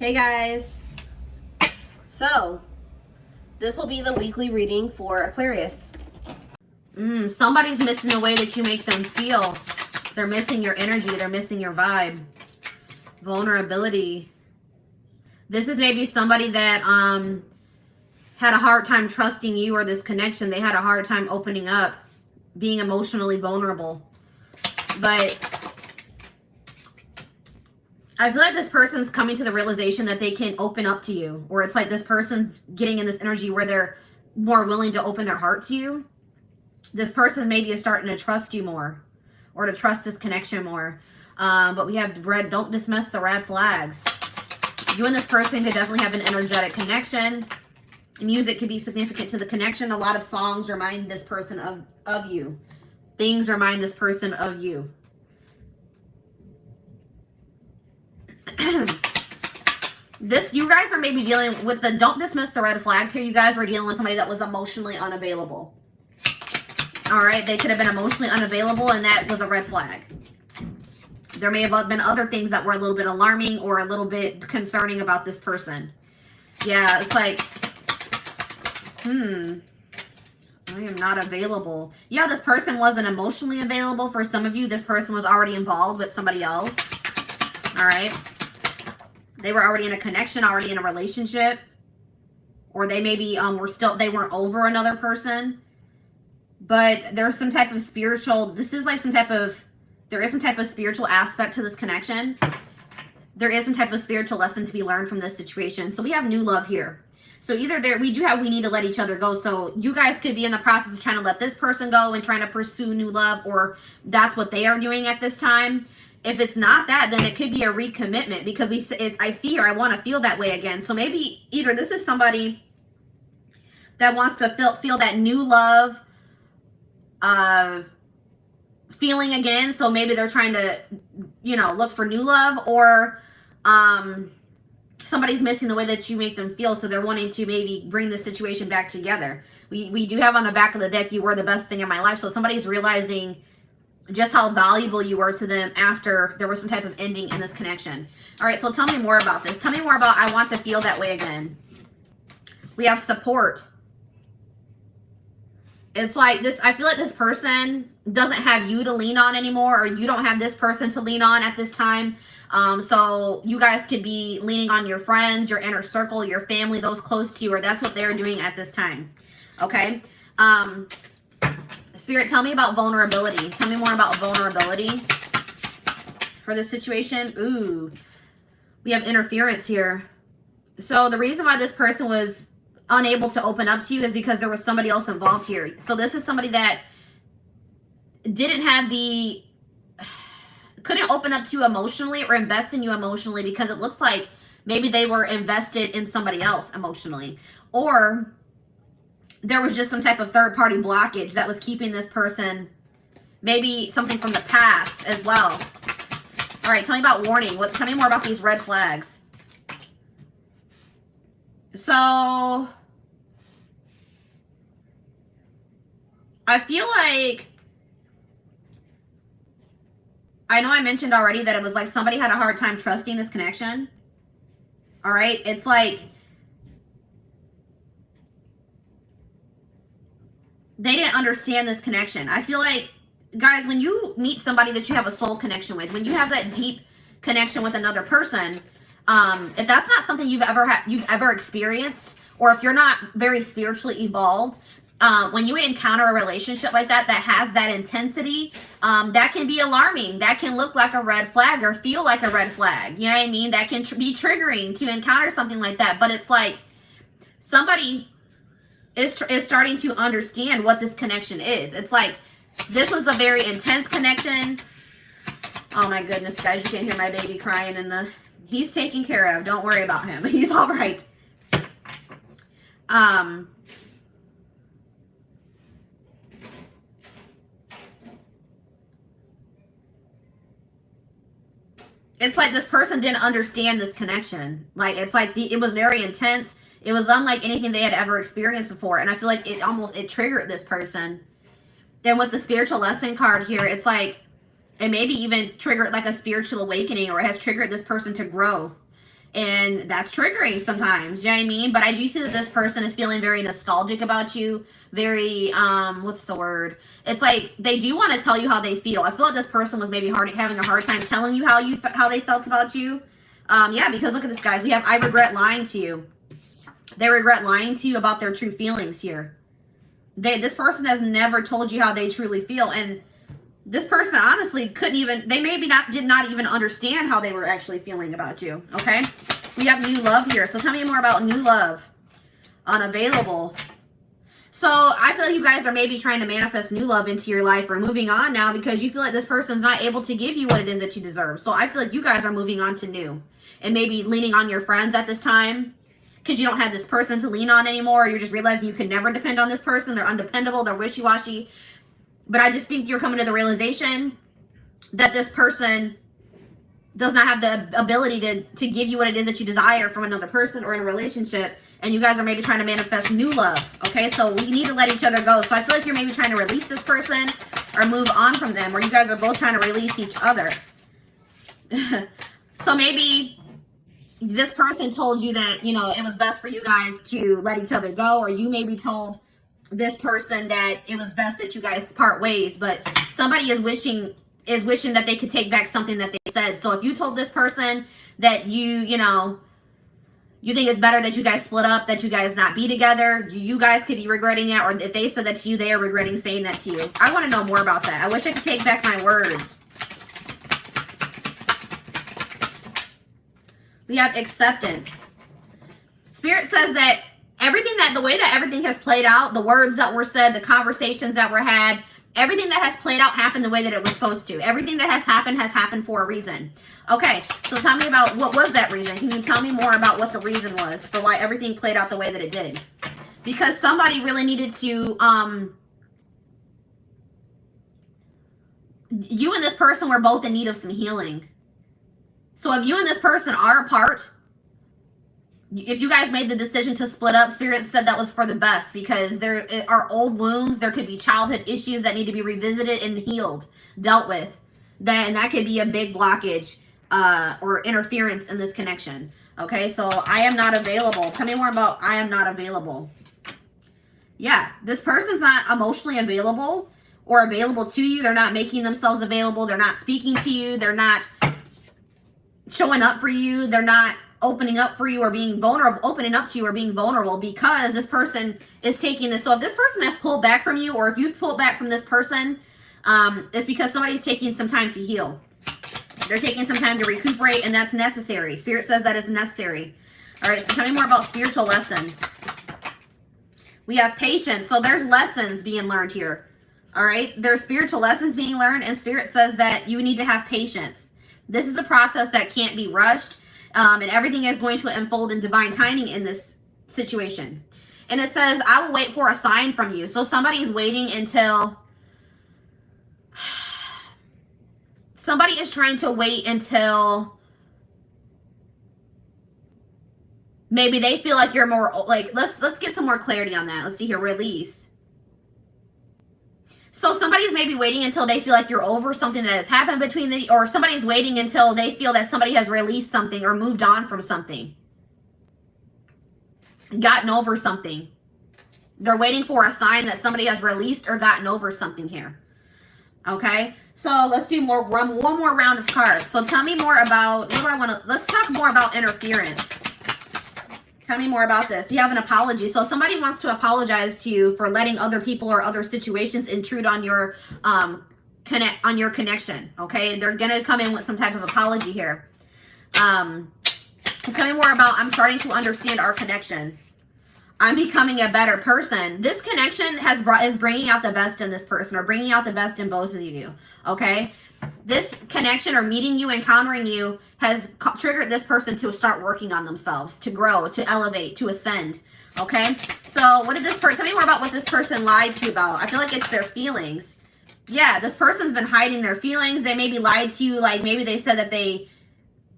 Hey guys, so this will be the weekly reading for Aquarius. Somebody's missing the way that you make them feel. They're missing your energy. They're missing your vibe. Vulnerability. This is maybe somebody that had a hard time trusting you or this connection. They had a hard time opening up, being emotionally vulnerable. But I feel like this person's coming to the realization that they can open up to you. Or it's like this person getting in this energy where they're more willing to open their heart to you. This person maybe is starting to trust you more. Or to trust this connection more. But we have red, don't dismiss the red flags. You and this person could definitely have an energetic connection. Music could be significant to the connection. A lot of songs remind this person of you. Things remind this person of you. You guys are maybe dealing with the don't dismiss the red flags here. You guys were dealing with somebody that was emotionally unavailable. All right, they could have been emotionally unavailable, and that was a red flag. There may have been other things that were a little bit alarming or a little bit concerning about this person. Yeah, it's like, I am not available. Yeah, this person wasn't emotionally available for some of you. This person was already involved with somebody else. All right. They were already in a connection, already in a relationship. Or they maybe they weren't over another person. But there's some type of spiritual, there is some type of spiritual aspect to this connection. There is some type of spiritual lesson to be learned from this situation. So we have new love here. So either we need to let each other go. So you guys could be in the process of trying to let this person go and trying to pursue new love, or that's what they are doing at this time. If it's not that, then it could be a recommitment, because I see here, I want to feel that way again. So maybe either this is somebody that wants to feel that new love feeling again. So maybe they're trying to, look for new love, or somebody's missing the way that you make them feel. So they're wanting to maybe bring this situation back together. We do have on the back of the deck, you were the best thing in my life. So somebody's realizing just how valuable you were to them after there was some type of ending in this connection. All right, so tell me more about this. Tell me more about I want to feel that way again. We have support. It's like this, I feel like this person doesn't have you to lean on anymore, or you don't have this person to lean on at this time. So you guys could be leaning on your friends, your inner circle, your family, those close to you, or that's what they're doing at this time. Okay. Spirit, tell me about vulnerability. Tell me more about vulnerability for this situation. Ooh, we have interference here. So the reason why this person was unable to open up to you is because there was somebody else involved here. So this is somebody that couldn't open up to you emotionally or invest in you emotionally, because it looks like maybe they were invested in somebody else emotionally, or there was just some type of third-party blockage that was keeping this person, maybe something from the past as well. All right, tell me about warning. Tell me more about these red flags. So I feel like, I know I mentioned already that it was like somebody had a hard time trusting this connection. All right, it's like they didn't understand this connection. I feel like, guys, when you meet somebody that you have a soul connection with, when you have that deep connection with another person, if that's not something you've ever experienced, or if you're not very spiritually evolved, when you encounter a relationship like that has that intensity, that can be alarming. That can look like a red flag or feel like a red flag. You know what I mean? That can be triggering to encounter something like that. But it's like somebody is starting to understand what this connection is. It's like this was a very intense connection. Oh my goodness, guys, you can hear my baby crying he's taken care of. Don't worry about him. He's all right. It's like this person didn't understand this connection. Like, it's like it was very intense. It was unlike anything they had ever experienced before. And I feel like it triggered this person. Then with the spiritual lesson card here, it's like it maybe even triggered like a spiritual awakening, or it has triggered this person to grow. And that's triggering sometimes, you know what I mean? But I do see that this person is feeling very nostalgic about you. Very, what's the word? It's like they do want to tell you how they feel. I feel like this person was maybe having a hard time telling you how they felt about you. Yeah, because look at this, guys. We have, I regret lying to you. They regret lying to you about their true feelings here. This person has never told you how they truly feel. And this person honestly couldn't even, they maybe did not even understand how they were actually feeling about you, okay? We have new love here. So tell me more about new love. Unavailable. So I feel like you guys are maybe trying to manifest new love into your life or moving on now because you feel like this person's not able to give you what it is that you deserve. So I feel like you guys are moving on to new and maybe leaning on your friends at this time because you don't have this person to lean on anymore. Or you're just realizing you can never depend on this person. They're undependable. They're wishy-washy. But I just think you're coming to the realization that this person does not have the ability to give you what it is that you desire from another person or in a relationship. And you guys are maybe trying to manifest new love. Okay, so we need to let each other go. So I feel like you're maybe trying to release this person or move on from them. Or you guys are both trying to release each other. So maybe this person told you that, you know, it was best for you guys to let each other go. Or you maybe told this person that it was best that you guys part ways, but somebody is wishing that they could take back something that they said. So if you told this person that you think it's better that you guys split up, that you guys not be together, you guys could be regretting it. Or if they said that to you, they are regretting saying that to you. I want to know more about that. I wish I could take back my words. We have acceptance. Spirit says that the way that everything has played out, the words that were said, the conversations that were had, everything that has played out happened the way that it was supposed to. Everything that has happened for a reason. Okay, so tell me about what was that reason. Can you tell me more about what the reason was for why everything played out the way that it did? Because somebody really needed to, you and this person were both in need of some healing. So if you and this person are apart, if you guys made the decision to split up, Spirit said that was for the best because there are old wounds. There could be childhood issues that need to be revisited and healed, dealt with. Then that could be a big blockage or interference in this connection. Okay, so I am not available. Tell me more about I am not available. Yeah, this person's not emotionally available or available to you. They're not making themselves available. They're not speaking to you. They're not showing up for you. They're not opening up for you or being vulnerable, opening up to you or being vulnerable because this person is taking this. So if this person has pulled back from you or if you've pulled back from this person, it's because somebody's taking some time to heal. They're taking some time to recuperate and that's necessary. Spirit says that is necessary. All right, so tell me more about spiritual lesson. We have patience. So there's lessons being learned here. All right, there's spiritual lessons being learned and Spirit says that you need to have patience. This is a process that can't be rushed. And everything is going to unfold in divine timing in this situation. And it says, I will wait for a sign from you. So somebody's waiting until, somebody is trying to wait until maybe they feel like you're more, like, let's get some more clarity on that. Let's see here, release. So somebody's maybe waiting until they feel like you're over something that has happened between or somebody's waiting until they feel that somebody has released something or moved on from something. Gotten over something. They're waiting for a sign that somebody has released or gotten over something here. Okay, so let's do one more round of cards. So tell me more about, what do I want to, let's talk more about interference. Tell me more about this. Do you have an apology? So if somebody wants to apologize to you for letting other people or other situations intrude on your connection. Okay, they're gonna come in with some type of apology here. Tell me more about, I'm starting to understand our connection. I'm becoming a better person. This connection is bringing out the best in this person or bringing out the best in both of you. Okay. This connection or meeting you, encountering you has triggered this person to start working on themselves, to grow, to elevate, to ascend. Okay. So what did this person, tell me more about what this person lied to you about. I feel like it's their feelings. Yeah. This person's been hiding their feelings. They maybe lied to you. Like maybe they said that they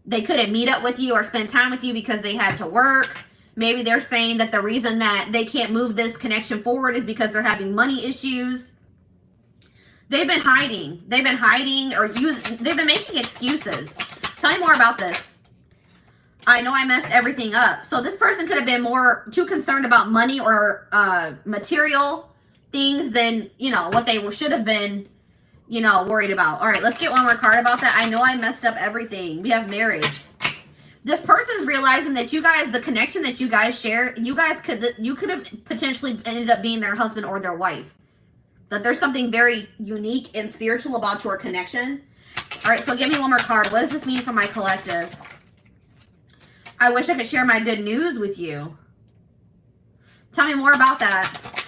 couldn't meet up with you or spend time with you because they had to work. Maybe they're saying that the reason that they can't move this connection forward is because they're having money issues. They've been hiding. They've been hiding or they've been making excuses. Tell me more about this. I know I messed everything up. So this person could have been too concerned about money or material things than, you know, what they should have been, you know, worried about. All right, let's get one more card about that. I know I messed up everything. We have marriage. This person is realizing that you guys, the connection that you guys share, you could have potentially ended up being their husband or their wife. That there's something very unique and spiritual about your connection. All right, so give me one more card. What does this mean for my collective? I wish I could share my good news with you. Tell me more about that.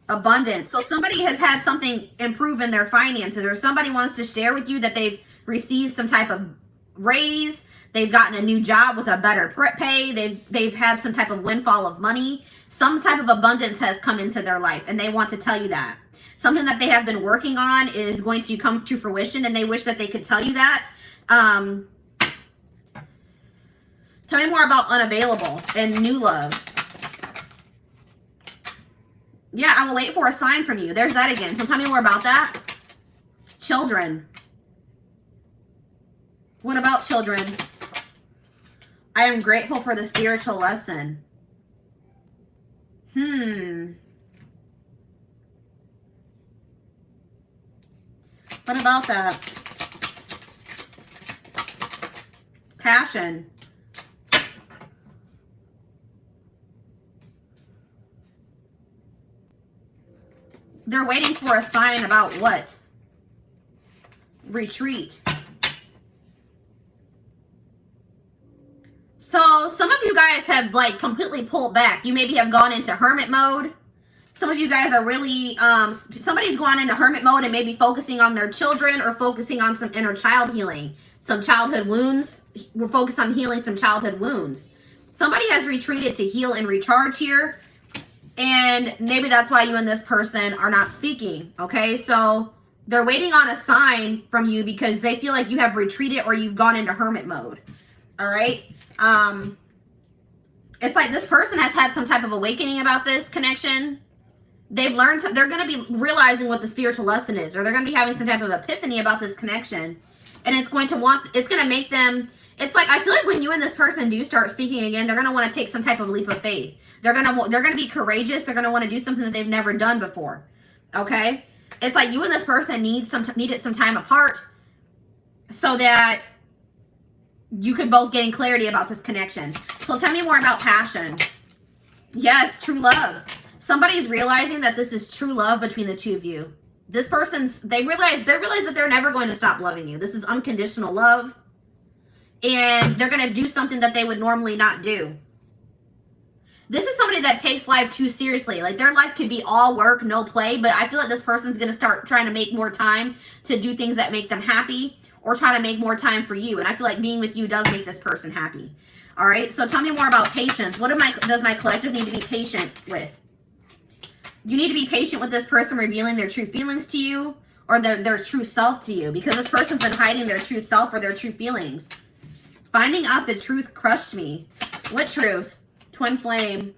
Abundance. So somebody has had something improve in their finances, or somebody wants to share with you that they've received some type of raise. They've gotten a new job with a better pay. They've had some type of windfall of money. Some type of abundance has come into their life, and they want to tell you that. Something that they have been working on is going to come to fruition, and they wish that they could tell you that. Tell me more about unavailable and new love. Yeah, I will wait for a sign from you. There's that again. So tell me more about that. Children. What about children? I am grateful for the spiritual lesson. What about that? Passion. They're waiting for a sign about what? Retreat. So some of you guys have like completely pulled back. You maybe have gone into hermit mode. Some of you guys are really, somebody's gone into hermit mode and maybe focusing on their children or focusing on some inner child healing. Some childhood wounds. We're focused on healing some childhood wounds. Somebody has retreated to heal and recharge here. And maybe that's why you and this person are not speaking, okay? So they're waiting on a sign from you because they feel like you have retreated or you've gone into hermit mode, all right? It's like this person has had some type of awakening about this connection. They've learned, they're going to be realizing what the spiritual lesson is, or they're going to be having some type of epiphany about this connection. And it's going to make them, it's like, I feel like when you and this person do start speaking again, they're going to want to take some type of leap of faith. They're going to be courageous. They're going to want to do something that they've never done before. Okay? It's like you and this person needed some time apart so that you could both gain clarity about this connection. So tell me more about passion. Yes, true love. Somebody's realizing that this is true love between the two of you. This person's, they realize that they're never going to stop loving you. This is unconditional love. And they're going to do something that they would normally not do. This is somebody that takes life too seriously. Like their life could be all work, no play, but I feel like this person's going to start trying to make more time to do things that make them happy or try to make more time for you. And I feel like being with you does make this person happy. All right. So tell me more about patience. What does my collective need to be patient with? You need to be patient with this person revealing their true feelings to you or their true self to you, because this person's been hiding their true self or their true feelings. Finding out the truth crushed me. What truth? Twin flame.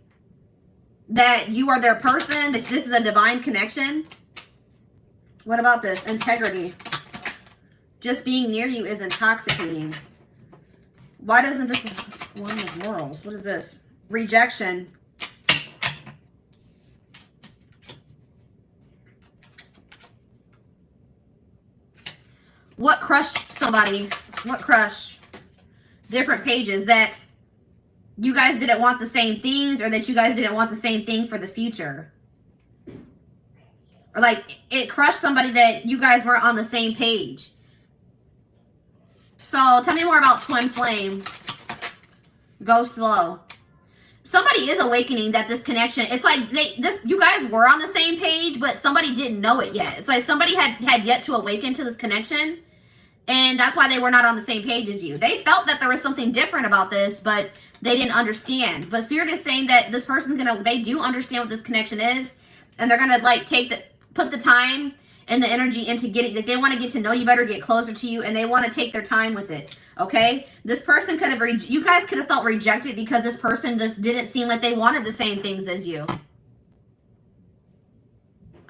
That you are their person, that this is a divine connection. What about this? Integrity. Just being near you is intoxicating. Why doesn't this one of morals? What is this? Rejection. What crushed somebody? What crushed? Different pages. That you guys didn't want the same things, or that you guys didn't want the same thing for the future. Or like it crushed somebody that you guys weren't on the same page. So tell me more about twin flame. Go slow. Somebody is awakening that this connection, it's like you guys were on the same page, but somebody didn't know it yet. It's like somebody had yet to awaken to this connection, and that's why they were not on the same page as you. They felt that there was something different about this, but they didn't understand. But Spirit is saying that this person's they do understand what this connection is, and they're gonna like put the time and the energy into getting, like they want to get to know you better, get closer to you, and they want to take their time with it. Okay, this person could have, you guys could have felt rejected because this person just didn't seem like they wanted the same things as you.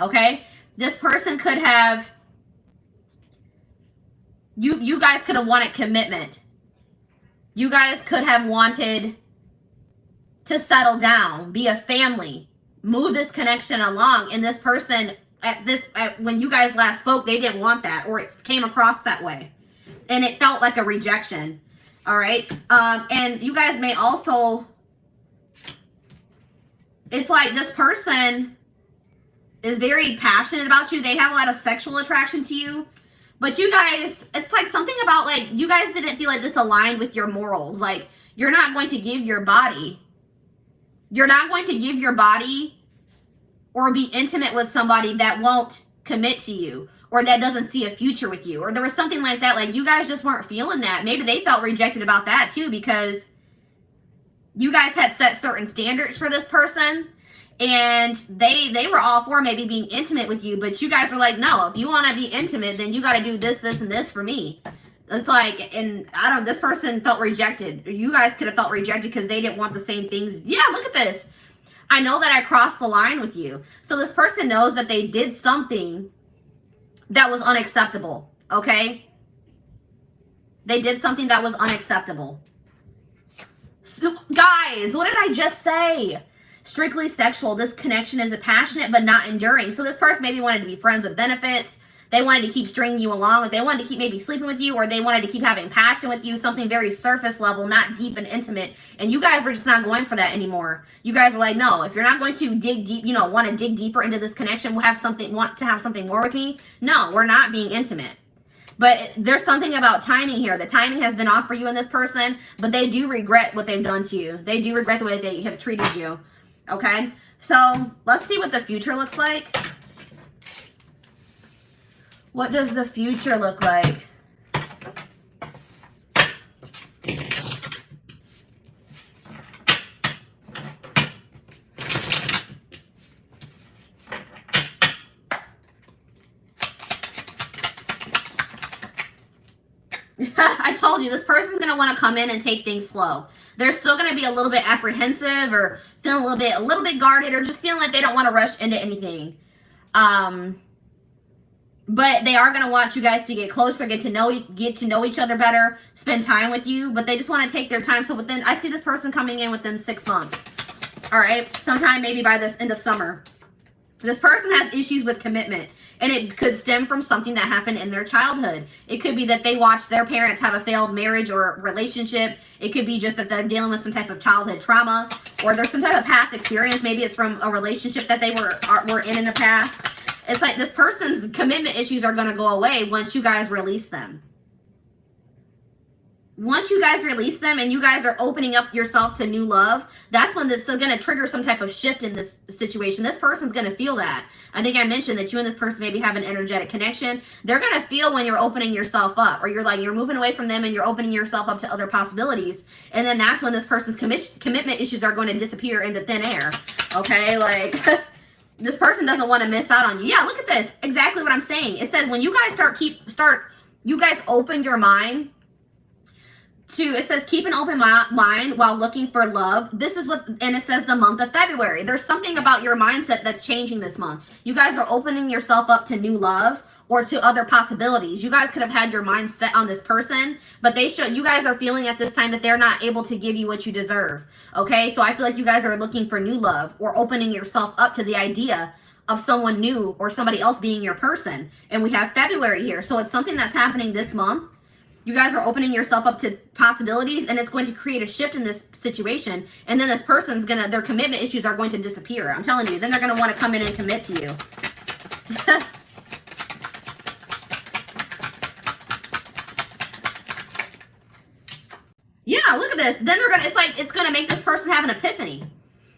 Okay, this person could have, you guys could have wanted commitment. You guys could have wanted to settle down, be a family, move this connection along, and this person when you guys last spoke, they didn't want that, or it came across that way, and it felt like a rejection. All right, and you guys may also, it's like this person is very passionate about you. They have a lot of sexual attraction to you, but you guys, it's like something about like you guys didn't feel like this aligned with your morals. Like you're not going to give your body. You're not going to give your body or be intimate with somebody that won't commit to you or that doesn't see a future with you. Or there was something like that. Like you guys just weren't feeling that. Maybe they felt rejected about that too, because you guys had set certain standards for this person and they were all for maybe being intimate with you, but you guys were like, no, if you want to be intimate, then you got to do this, this, and this for me. It's like, and this person felt rejected. You guys could have felt rejected because they didn't want the same things. Yeah, look at this. I know that I crossed the line with you. So this person knows that they did something that was unacceptable, okay? They did something that was unacceptable. So, guys, what did I just say? Strictly sexual. This connection is passionate but not enduring. So this person maybe wanted to be friends with benefits. They wanted to keep stringing you along. They wanted to keep maybe sleeping with you, or they wanted to keep having passion with you, something very surface level, not deep and intimate. And you guys were just not going for that anymore. You guys were like, no, if you're not going to dig deep, you know, want to dig deeper into this connection, want to have something more with me. No, we're not being intimate. But there's something about timing here. The timing has been off for you and this person, but they do regret what they've done to you. They do regret the way they have treated you. Okay? So let's see what the future looks like. What does the future look like? I told you, this person's going to want to come in and take things slow. They're still going to be a little bit apprehensive or feeling a little bit guarded, or just feeling like they don't want to rush into anything. But they are going to want you guys to get closer, get to know each other better, spend time with you. But they just want to take their time. So I see this person coming in within 6 months. All right. Sometime maybe by this end of summer. This person has issues with commitment, and it could stem from something that happened in their childhood. It could be that they watched their parents have a failed marriage or relationship. It could be just that they're dealing with some type of childhood trauma, or there's some type of past experience. Maybe it's from a relationship that they were in the past. It's like this person's commitment issues are going to go away once you guys release them. Once you guys release them and you guys are opening up yourself to new love, that's when this is going to trigger some type of shift in this situation. This person's going to feel that. I think I mentioned that you and this person maybe have an energetic connection. They're going to feel when you're opening yourself up, or you're moving away from them and you're opening yourself up to other possibilities. And then that's when this person's commitment issues are going to disappear into thin air. Okay, like this person doesn't want to miss out on you. Yeah, look at this. Exactly what I'm saying. It says when you guys you guys open your mind it says keep an open mind while looking for love. This is and it says the month of February. There's something about your mindset that's changing this month. You guys are opening yourself up to new love or to other possibilities. You guys could have had your mind set on this person, but you guys are feeling at this time that they're not able to give you what you deserve. Okay, so I feel like you guys are looking for new love or opening yourself up to the idea of someone new or somebody else being your person. And we have February here, so it's something that's happening this month. You guys are opening yourself up to possibilities, and it's going to create a shift in this situation. And then this person's their commitment issues are going to disappear. I'm telling you, then they're going to want to come in and commit to you. Yeah, look at this. Then it's going to make this person have an epiphany.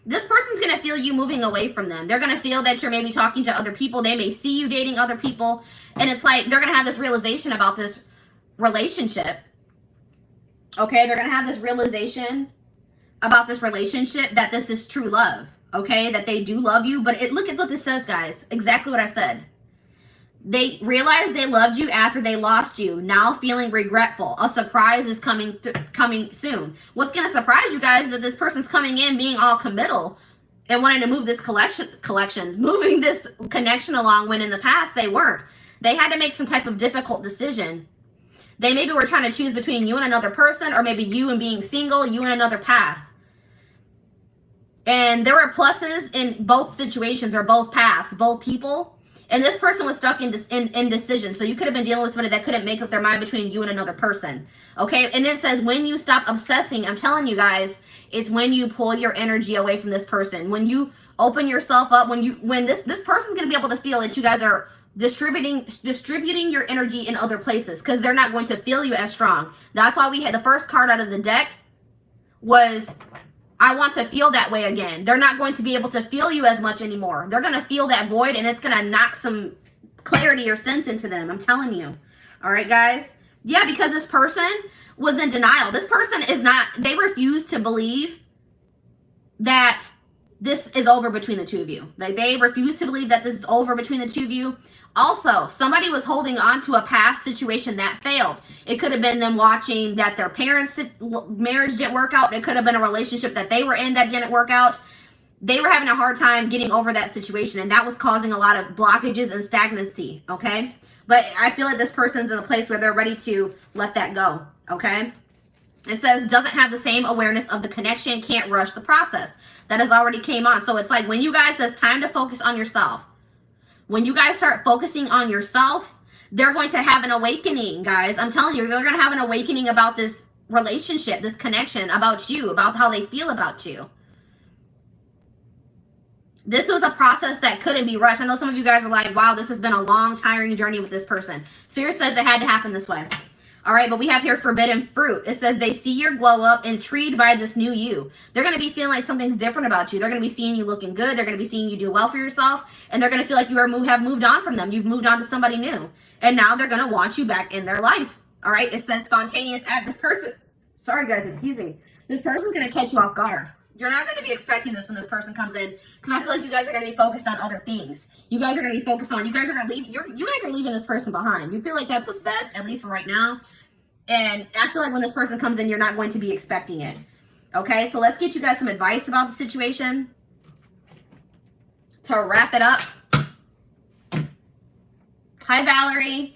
This person's going to feel you moving away from them. They're going to feel that you're maybe talking to other people. They may see you dating other people. And it's like they're going to have this realization about this relationship. Okay, they're going to have this realization about this relationship that this is true love. Okay, that they do love you. But look at what this says, guys. Exactly what I said. They realized they loved you after they lost you. Now feeling regretful. A surprise is coming soon. What's going to surprise you guys is that this person's coming in being all committal and wanting to move this moving this connection along when in the past they weren't. They had to make some type of difficult decision. They maybe were trying to choose between you and another person, or maybe you and being single, you and another path. And there were pluses in both situations, or both paths, both people. And this person was stuck in indecision. So you could have been dealing with somebody that couldn't make up their mind between you and another person. Okay? And it says when you stop obsessing, I'm telling you guys, it's when you pull your energy away from this person. When you open yourself up, when this person's going to be able to feel that you guys are distributing your energy in other places, because they're not going to feel you as strong. That's why we had the first card out of the deck was, I want to feel that way again. They're not going to be able to feel you as much anymore. They're going to feel that void, and it's going to knock some clarity or sense into them. I'm telling you. All right, guys? Yeah, because this person was in denial. This person is not, they refuse to believe that this is over between the two of you. Like, they refuse to believe that this is over between the two of you. Also, somebody was holding on to a past situation that failed. It could have been them watching that their parents' marriage didn't work out. It could have been a relationship that they were in that didn't work out. They were having a hard time getting over that situation, and that was causing a lot of blockages and stagnancy, okay? But I feel like this person's in a place where they're ready to let that go, okay? It says, doesn't have the same awareness of the connection, can't rush the process. That has already came on. So it's like when you guys, it's time to focus on yourself. When you guys start focusing on yourself, they're going to have an awakening, guys. I'm telling you, they're going to have an awakening about this relationship, this connection, about you, about how they feel about you. This was a process that couldn't be rushed. I know some of you guys are like, wow, this has been a long, tiring journey with this person. Spirit says it had to happen this way. All right, but we have here forbidden fruit. It says they see your glow up, intrigued by this new you. They're going to be feeling like something's different about you. They're going to be seeing you looking good. They're going to be seeing you do well for yourself. And they're going to feel like you have moved on from them. You've moved on to somebody new. And now they're going to want you back in their life. All right, it says spontaneous act. This person, sorry guys, excuse me. This person's going to catch you off guard. You're not going to be expecting this when this person comes in, because I feel like you guys are going to be focused on other things. You guys are going to be focused on, you guys are going to leave, you guys are leaving this person behind. You feel like that's what's best, at least for right now. And I feel like when this person comes in, you're not going to be expecting it. Okay, so let's get you guys some advice about the situation to wrap it up. Hi, Valerie.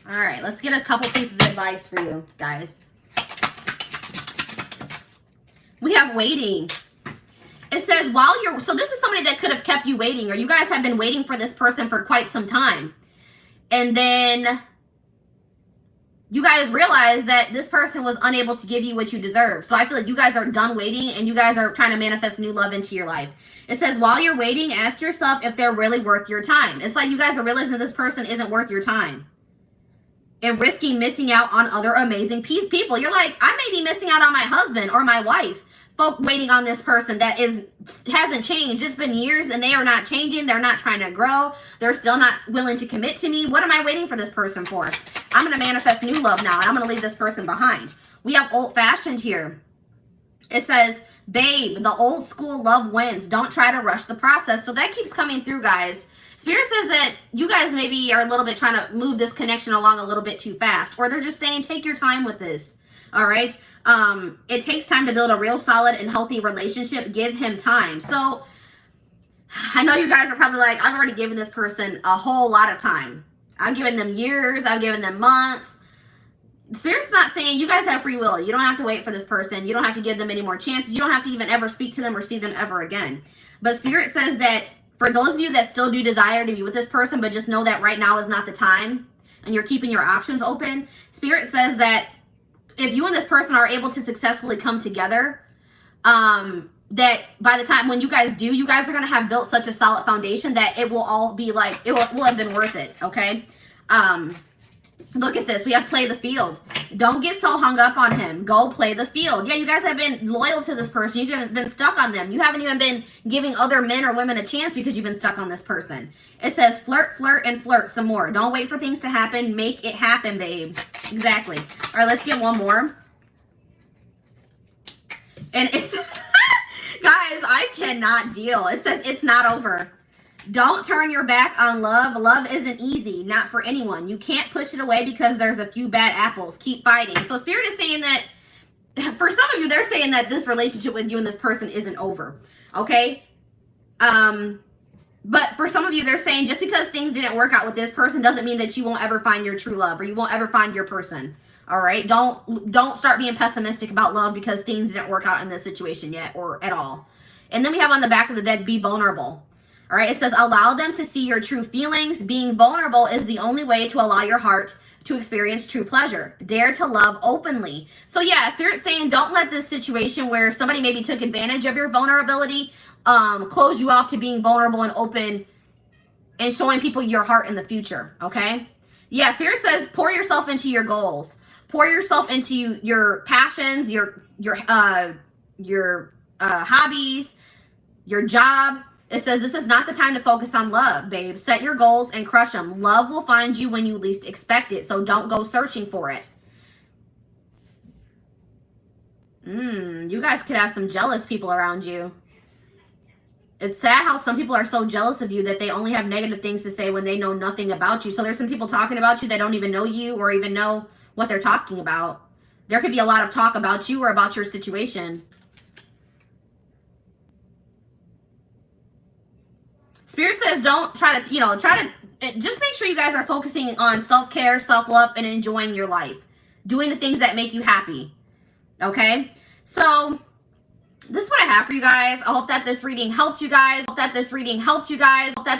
All right, let's get a couple pieces of advice for you guys. We have waiting. It says while you're, so this is somebody that could have kept you waiting, or you guys have been waiting for this person for quite some time. And then you guys realize that this person was unable to give you what you deserve. So I feel like you guys are done waiting, and you guys are trying to manifest new love into your life. It says while you're waiting, ask yourself if they're really worth your time. It's like you guys are realizing this person isn't worth your time, and risking missing out on other amazing people. You're like, I may be missing out on my husband or my wife, waiting on this person that hasn't changed. It's been years and they are not changing. They're not trying to grow. They're still not willing to commit to me. What am I waiting for this person for? I'm going to manifest new love now, and I'm going to leave this person behind. We have old-fashioned here. It says, babe, the old school love wins. Don't try to rush the process. So that keeps coming through, guys. Spirit says that you guys maybe are a little bit trying to move this connection along a little bit too fast. Or they're just saying, take your time with this. All right? It takes time to build a real solid and healthy relationship. Give him time. So I know you guys are probably like, I've already given this person a whole lot of time. I've given them years. I've given them months. Spirit's not saying, you guys have free will. You don't have to wait for this person. You don't have to give them any more chances. You don't have to even ever speak to them or see them ever again. But Spirit says that for those of you that still do desire to be with this person, but just know that right now is not the time, and you're keeping your options open, Spirit says that if you and this person are able to successfully come together, that by the time when you guys do, you guys are going to have built such a solid foundation that it will all be like, it will have been worth it, okay? Look at this. We have play the field. Don't get so hung up on him. Go play the field. Yeah, you guys have been loyal to this person. You've been stuck on them. You haven't even been giving other men or women a chance because you've been stuck on this person. It says flirt, flirt, and flirt some more. Don't wait for things to happen. Make it happen, babe. Exactly. All right, let's get one more. And it's, guys, I cannot deal. It says it's not over. Don't turn your back on love. Love isn't easy, not for anyone. You can't push it away because there's a few bad apples. Keep fighting. So Spirit is saying that, for some of you, they're saying that this relationship with you and this person isn't over. Okay? But for some of you, they're saying just because things didn't work out with this person doesn't mean that you won't ever find your true love, or you won't ever find your person. All right? Don't start being pessimistic about love because things didn't work out in this situation yet or at all. And then we have on the back of the deck, be vulnerable. All right? It says, allow them to see your true feelings. Being vulnerable is the only way to allow your heart to experience true pleasure. Dare to love openly. So yeah, Spirit's saying don't let this situation where somebody maybe took advantage of your vulnerability close you off to being vulnerable and open and showing people your heart in the future. Okay? Yeah, Spirit says pour yourself into your goals. Pour yourself into your passions, your hobbies, your job. It says this is not the time to focus on love, babe. Set your goals and crush them. Love will find you when you least expect it, so don't go searching for it. You guys could have some jealous people around you. It's sad how some people are so jealous of you that they only have negative things to say when they know nothing about you. So there's some people talking about you that don't even know you or even know what they're talking about. There could be a lot of talk about you or about your situation. Spirit says don't try to, just make sure you guys are focusing on self-care, self-love, and enjoying your life. Doing the things that make you happy. Okay? So, this is what I have for you guys. I hope that this reading helped you guys.